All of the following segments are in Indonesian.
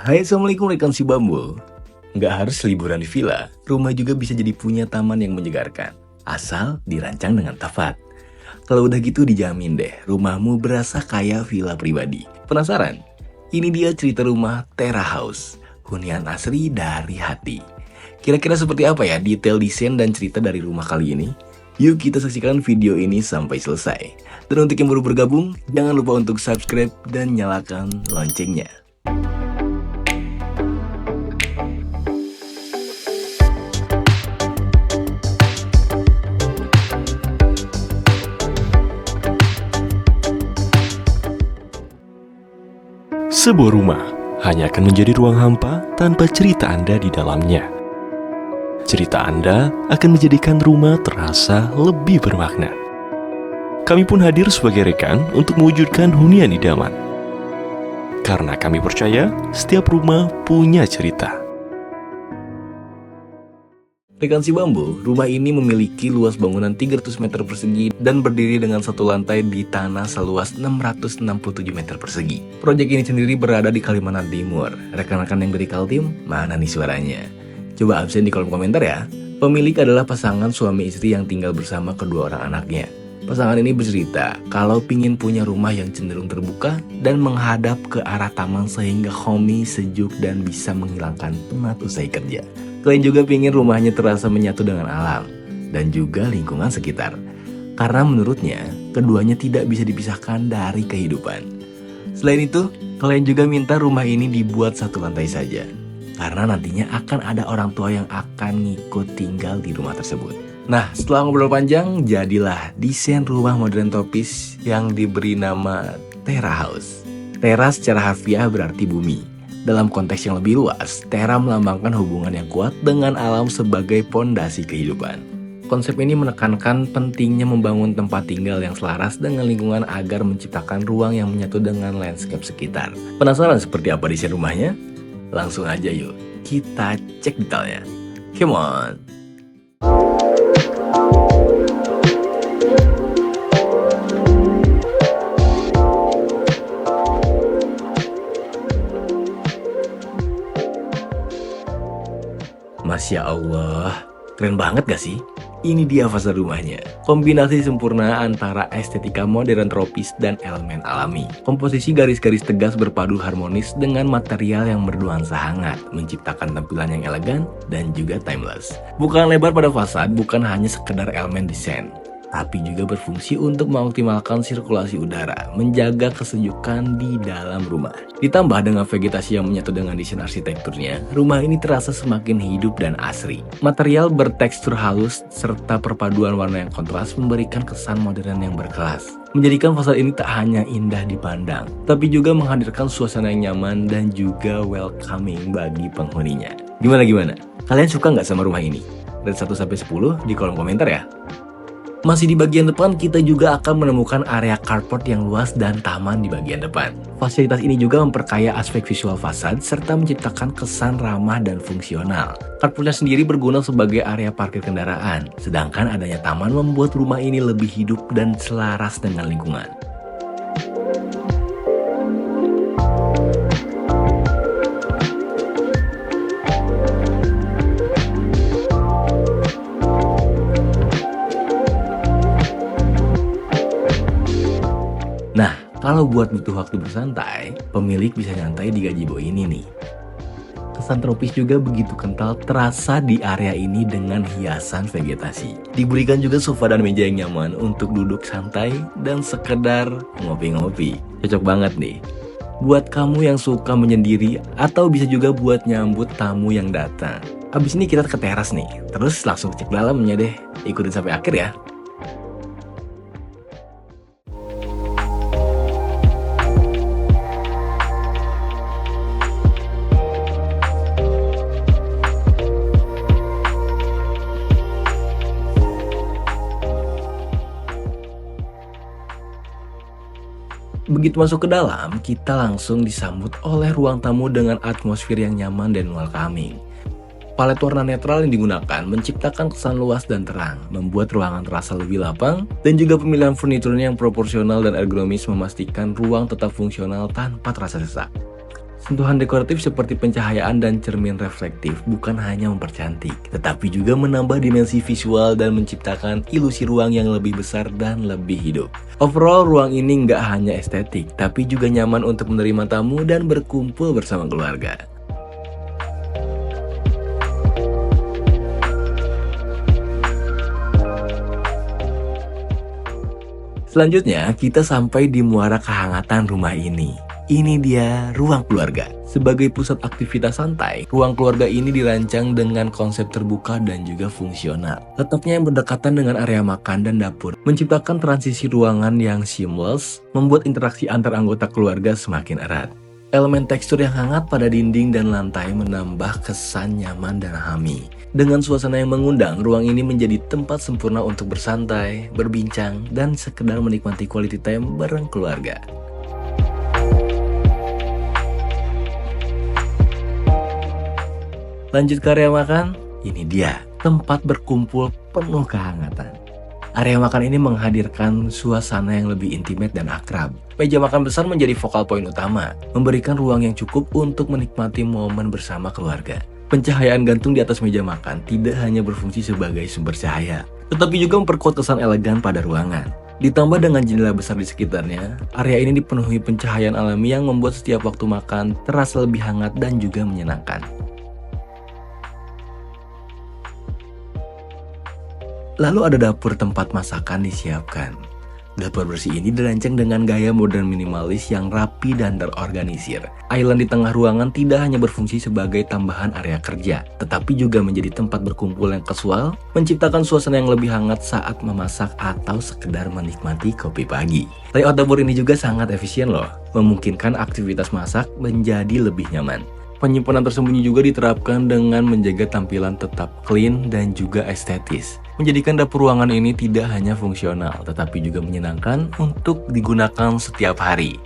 Hai, assalamualaikum rekan si Bambu. Nggak harus liburan di villa, rumah juga bisa jadi punya taman yang menyegarkan. Asal dirancang dengan tepat. Kalau udah gitu dijamin deh, rumahmu berasa kayak villa pribadi. Penasaran? Ini dia cerita rumah Terra House. Hunian asri dari hati. Kira-kira seperti apa ya detail desain dan cerita dari rumah kali ini? Yuk kita saksikan video ini sampai selesai. Dan untuk yang baru bergabung, jangan lupa untuk subscribe dan nyalakan loncengnya. Sebuah rumah hanya akan menjadi ruang hampa tanpa cerita Anda di dalamnya. Cerita Anda akan menjadikan rumah terasa lebih bermakna. Kami pun hadir sebagai rekan untuk mewujudkan hunian idaman. Karena kami percaya setiap rumah punya cerita. Rekan si Bambu, rumah ini memiliki luas bangunan 300 meter persegi dan berdiri dengan satu lantai di tanah seluas 667 meter persegi. Proyek ini sendiri berada di Kalimantan Timur. Rekan-rekan yang dari Kaltim, mana nih suaranya? Coba absen di kolom komentar ya. Pemilik adalah pasangan suami istri yang tinggal bersama kedua orang anaknya. Pasangan ini bercerita kalau pingin punya rumah yang cenderung terbuka dan menghadap ke arah taman sehingga homey, sejuk, dan bisa menghilangkan penat usai kerja. Selain juga pingin rumahnya terasa menyatu dengan alam dan juga lingkungan sekitar. Karena menurutnya, keduanya tidak bisa dipisahkan dari kehidupan. Selain itu, kalian juga minta rumah ini dibuat satu lantai saja. Karena nantinya akan ada orang tua yang akan ngikut tinggal di rumah tersebut. Nah, setelah ngobrol panjang, jadilah desain rumah modern tropis yang diberi nama Terra House. Terra secara harfiah berarti bumi. Dalam konteks yang lebih luas, Terra melambangkan hubungan yang kuat dengan alam sebagai pondasi kehidupan. Konsep ini menekankan pentingnya membangun tempat tinggal yang selaras dengan lingkungan agar menciptakan ruang yang menyatu dengan landscape sekitar. Penasaran seperti apa desain rumahnya? Langsung aja yuk, kita cek detailnya. Come on! Masya Allah, keren banget gak sih? Ini dia fasad rumahnya. Kombinasi sempurna antara estetika modern tropis dan elemen alami. Komposisi garis-garis tegas berpadu harmonis dengan material yang bernuansa hangat, menciptakan tampilan yang elegan dan juga timeless. Bukan lebar pada fasad bukan hanya sekedar elemen desain, tapi juga berfungsi untuk mengoptimalkan sirkulasi udara, menjaga kesejukan di dalam rumah. Ditambah dengan vegetasi yang menyatu dengan desain arsitekturnya, rumah ini terasa semakin hidup dan asri. Material bertekstur halus serta perpaduan warna yang kontras memberikan kesan modern yang berkelas. Menjadikan fasad ini tak hanya indah dipandang, tapi juga menghadirkan suasana yang nyaman dan juga welcoming bagi penghuninya. Gimana? Kalian suka nggak sama rumah ini? Dari 1 sampai 10 di kolom komentar ya. Masih di bagian depan, kita juga akan menemukan area carport yang luas dan taman di bagian depan. Fasilitas ini juga memperkaya aspek visual fasad serta menciptakan kesan ramah dan fungsional. Carportnya sendiri berguna sebagai area parkir kendaraan, sedangkan adanya taman membuat rumah ini lebih hidup dan selaras dengan lingkungan. Nah, kalau buat butuh waktu bersantai, pemilik bisa nyantai di gazebo ini nih. Kesan tropis juga begitu kental terasa di area ini dengan hiasan vegetasi. Diberikan juga sofa dan meja yang nyaman untuk duduk santai dan sekedar ngopi-ngopi. Cocok banget nih buat kamu yang suka menyendiri atau bisa juga buat nyambut tamu yang datang. Abis ini kita ke teras nih, terus langsung cek dalamnya deh. Ikutin sampai akhir ya. Begitu masuk ke dalam, kita langsung disambut oleh ruang tamu dengan atmosfer yang nyaman dan welcoming. Palet warna netral yang digunakan menciptakan kesan luas dan terang, membuat ruangan terasa lebih lapang, dan juga pemilihan furniturnya yang proporsional dan ergonomis memastikan ruang tetap fungsional tanpa terasa sesak. Sentuhan dekoratif seperti pencahayaan dan cermin reflektif bukan hanya mempercantik, tetapi juga menambah dimensi visual dan menciptakan ilusi ruang yang lebih besar dan lebih hidup. Overall, ruang ini nggak hanya estetik, tapi juga nyaman untuk menerima tamu dan berkumpul bersama keluarga. Selanjutnya, kita sampai di muara kehangatan rumah ini. Ini dia ruang keluarga. Sebagai pusat aktivitas santai, ruang keluarga ini dirancang dengan konsep terbuka dan juga fungsional. Letaknya yang berdekatan dengan area makan dan dapur, menciptakan transisi ruangan yang seamless, membuat interaksi antar anggota keluarga semakin erat. Elemen tekstur yang hangat pada dinding dan lantai menambah kesan nyaman dan alami. Dengan suasana yang mengundang, ruang ini menjadi tempat sempurna untuk bersantai, berbincang, dan sekedar menikmati quality time bareng keluarga. Lanjut ke area makan, ini dia, tempat berkumpul penuh kehangatan. Area makan ini menghadirkan suasana yang lebih intimate dan akrab. Meja makan besar menjadi focal point utama, memberikan ruang yang cukup untuk menikmati momen bersama keluarga. Pencahayaan gantung di atas meja makan tidak hanya berfungsi sebagai sumber cahaya, tetapi juga memperkuat kesan elegan pada ruangan. Ditambah dengan jendela besar di sekitarnya, area ini dipenuhi pencahayaan alami yang membuat setiap waktu makan terasa lebih hangat dan juga menyenangkan. Lalu ada dapur tempat masakan disiapkan. Dapur bersih ini dirancang dengan gaya modern minimalis yang rapi dan terorganisir. Island di tengah ruangan tidak hanya berfungsi sebagai tambahan area kerja, tetapi juga menjadi tempat berkumpul yang casual, menciptakan suasana yang lebih hangat saat memasak atau sekedar menikmati kopi pagi. Layout dapur ini juga sangat efisien loh, memungkinkan aktivitas masak menjadi lebih nyaman. Penyimpanan tersembunyi juga diterapkan dengan menjaga tampilan tetap clean dan juga estetis. Menjadikan dapur ruangan ini tidak hanya fungsional, tetapi juga menyenangkan untuk digunakan setiap hari.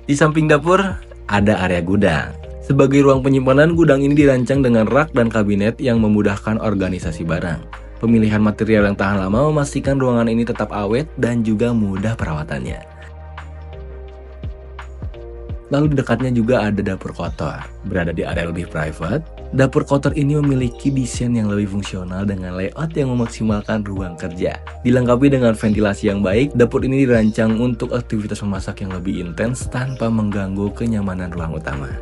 Di samping dapur, ada area gudang. Sebagai ruang penyimpanan, gudang ini dirancang dengan rak dan kabinet yang memudahkan organisasi barang. Pemilihan material yang tahan lama memastikan ruangan ini tetap awet dan juga mudah perawatannya. Lalu di dekatnya juga ada dapur kotor. Berada di area lebih private, dapur kotor ini memiliki desain yang lebih fungsional dengan layout yang memaksimalkan ruang kerja. Dilengkapi dengan ventilasi yang baik, dapur ini dirancang untuk aktivitas memasak yang lebih intens tanpa mengganggu kenyamanan ruang utama.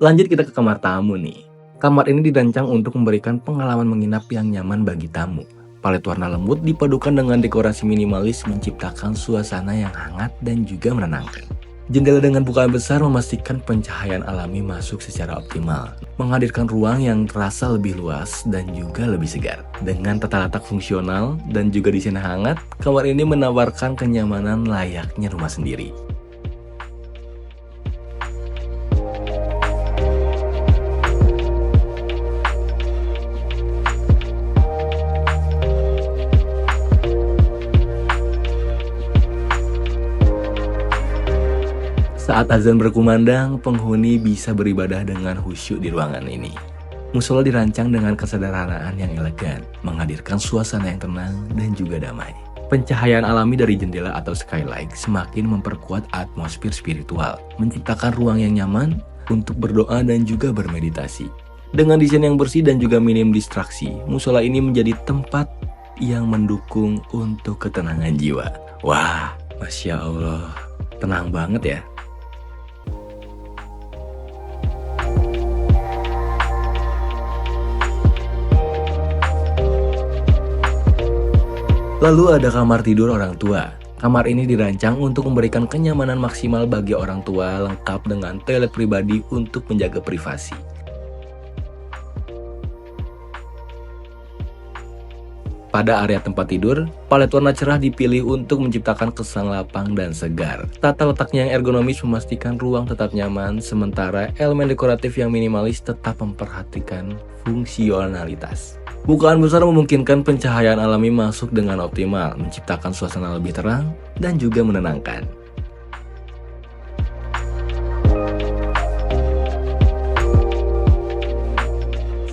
Lanjut kita ke kamar tamu nih. Kamar ini dirancang untuk memberikan pengalaman menginap yang nyaman bagi tamu. Palet warna lembut dipadukan dengan dekorasi minimalis menciptakan suasana yang hangat dan juga menenangkan. Jendela dengan bukaan besar memastikan pencahayaan alami masuk secara optimal, menghadirkan ruang yang terasa lebih luas dan juga lebih segar. Dengan tata letak fungsional dan juga desain hangat, kamar ini menawarkan kenyamanan layaknya rumah sendiri. Saat azan berkumandang, penghuni bisa beribadah dengan khusyuk di ruangan ini. Musola dirancang dengan kesederhanaan yang elegan, menghadirkan suasana yang tenang dan juga damai. Pencahayaan alami dari jendela atau skylight semakin memperkuat atmosfer spiritual, menciptakan ruang yang nyaman untuk berdoa dan juga bermeditasi. Dengan desain yang bersih dan juga minim distraksi, musola ini menjadi tempat yang mendukung untuk ketenangan jiwa. Wah, Masya Allah, tenang banget ya. Lalu ada kamar tidur orang tua. Kamar ini dirancang untuk memberikan kenyamanan maksimal bagi orang tua, lengkap dengan toilet pribadi untuk menjaga privasi. Pada area tempat tidur, palet warna cerah dipilih untuk menciptakan kesan lapang dan segar. Tata letaknya yang ergonomis memastikan ruang tetap nyaman, sementara elemen dekoratif yang minimalis tetap memperhatikan fungsionalitas. Bukaan besar memungkinkan pencahayaan alami masuk dengan optimal, menciptakan suasana lebih terang dan juga menenangkan.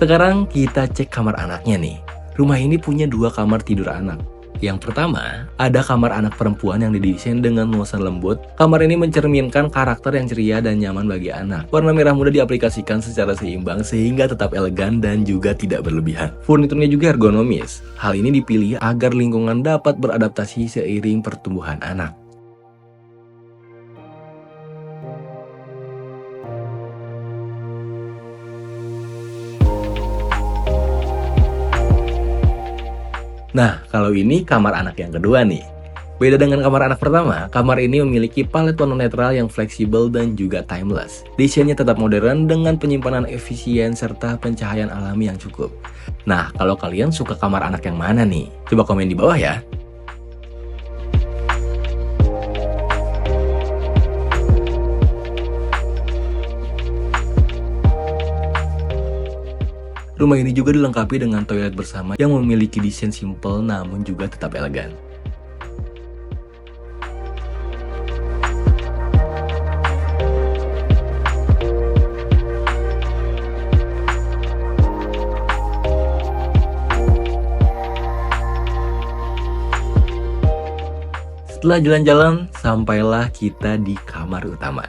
Sekarang kita cek kamar anaknya nih. Rumah ini punya 2 kamar tidur anak. Yang pertama, ada kamar anak perempuan yang didesain dengan nuansa lembut. Kamar ini mencerminkan karakter yang ceria dan nyaman bagi anak. Warna merah muda diaplikasikan secara seimbang sehingga tetap elegan dan juga tidak berlebihan. Furniturnya juga ergonomis. Hal ini dipilih agar lingkungan dapat beradaptasi seiring pertumbuhan anak. Nah, kalau ini kamar anak yang kedua nih. Beda dengan kamar anak pertama, kamar ini memiliki palet warna netral yang fleksibel dan juga timeless. Desainnya tetap modern dengan penyimpanan efisien serta pencahayaan alami yang cukup. Nah, kalau kalian suka kamar anak yang mana nih? Coba komen di bawah ya. Rumah ini juga dilengkapi dengan toilet bersama yang memiliki desain simple namun juga tetap elegan. Setelah jalan-jalan, sampailah kita di kamar utama.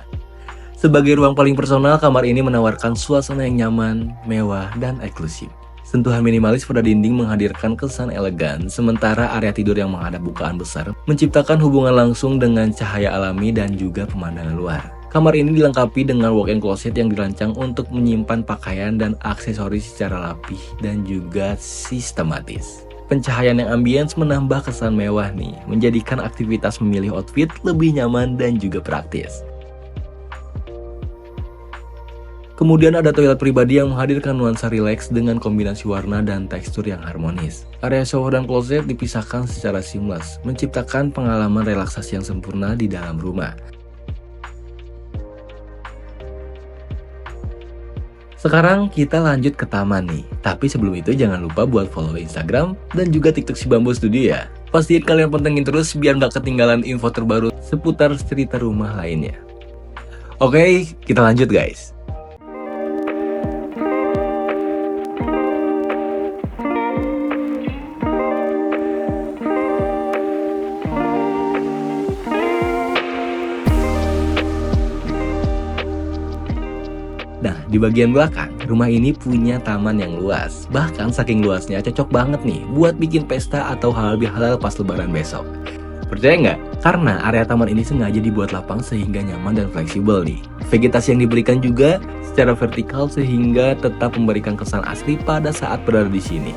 Sebagai ruang paling personal, kamar ini menawarkan suasana yang nyaman, mewah, dan eksklusif. Sentuhan minimalis pada dinding menghadirkan kesan elegan, sementara area tidur yang menghadap bukaan besar menciptakan hubungan langsung dengan cahaya alami dan juga pemandangan luar. Kamar ini dilengkapi dengan walk-in closet yang dirancang untuk menyimpan pakaian dan aksesoris secara rapih dan juga sistematis. Pencahayaan yang ambience menambah kesan mewah nih, menjadikan aktivitas memilih outfit lebih nyaman dan juga praktis. Kemudian ada toilet pribadi yang menghadirkan nuansa rileks dengan kombinasi warna dan tekstur yang harmonis. Area shower dan kloset dipisahkan secara seamless, menciptakan pengalaman relaksasi yang sempurna di dalam rumah. Sekarang kita lanjut ke taman nih. Tapi sebelum itu jangan lupa buat follow Instagram dan juga TikTok si Bambu Studio ya. Pastiin kalian pantengin terus biar nggak ketinggalan info terbaru seputar cerita rumah lainnya. Oke, kita lanjut guys. Nah, di bagian belakang, rumah ini punya taman yang luas. Bahkan saking luasnya cocok banget nih buat bikin pesta atau halal pas lebaran besok. Percaya nggak? Karena area taman ini sengaja dibuat lapang sehingga nyaman dan fleksibel nih. Vegetasi yang diberikan juga secara vertikal sehingga tetap memberikan kesan asli pada saat berada di sini.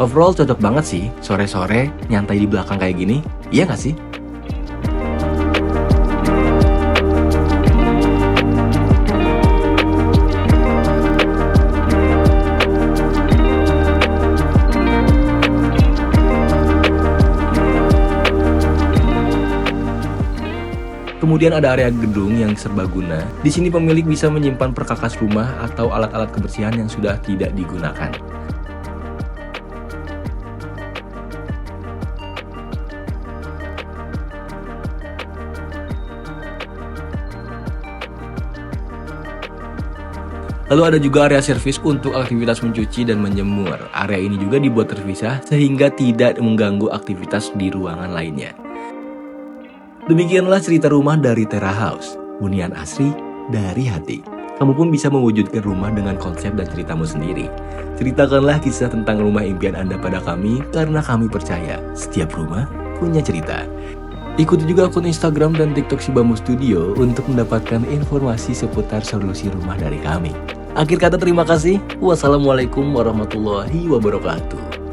Overall cocok banget sih, sore-sore nyantai di belakang kayak gini. Iya nggak sih? Kemudian ada area gedung yang serbaguna. Di sini pemilik bisa menyimpan perkakas rumah atau alat-alat kebersihan yang sudah tidak digunakan. Lalu ada juga area servis untuk aktivitas mencuci dan menjemur. Area ini juga dibuat terpisah sehingga tidak mengganggu aktivitas di ruangan lainnya. Demikianlah cerita rumah dari Tera House, hunian asri dari hati. Kamu pun bisa mewujudkan rumah dengan konsep dan ceritamu sendiri. Ceritakanlah kisah tentang rumah impian Anda pada kami, karena kami percaya setiap rumah punya cerita. Ikuti juga akun Instagram dan TikTok si Bambu Studio untuk mendapatkan informasi seputar solusi rumah dari kami. Akhir kata terima kasih. Wassalamualaikum warahmatullahi wabarakatuh.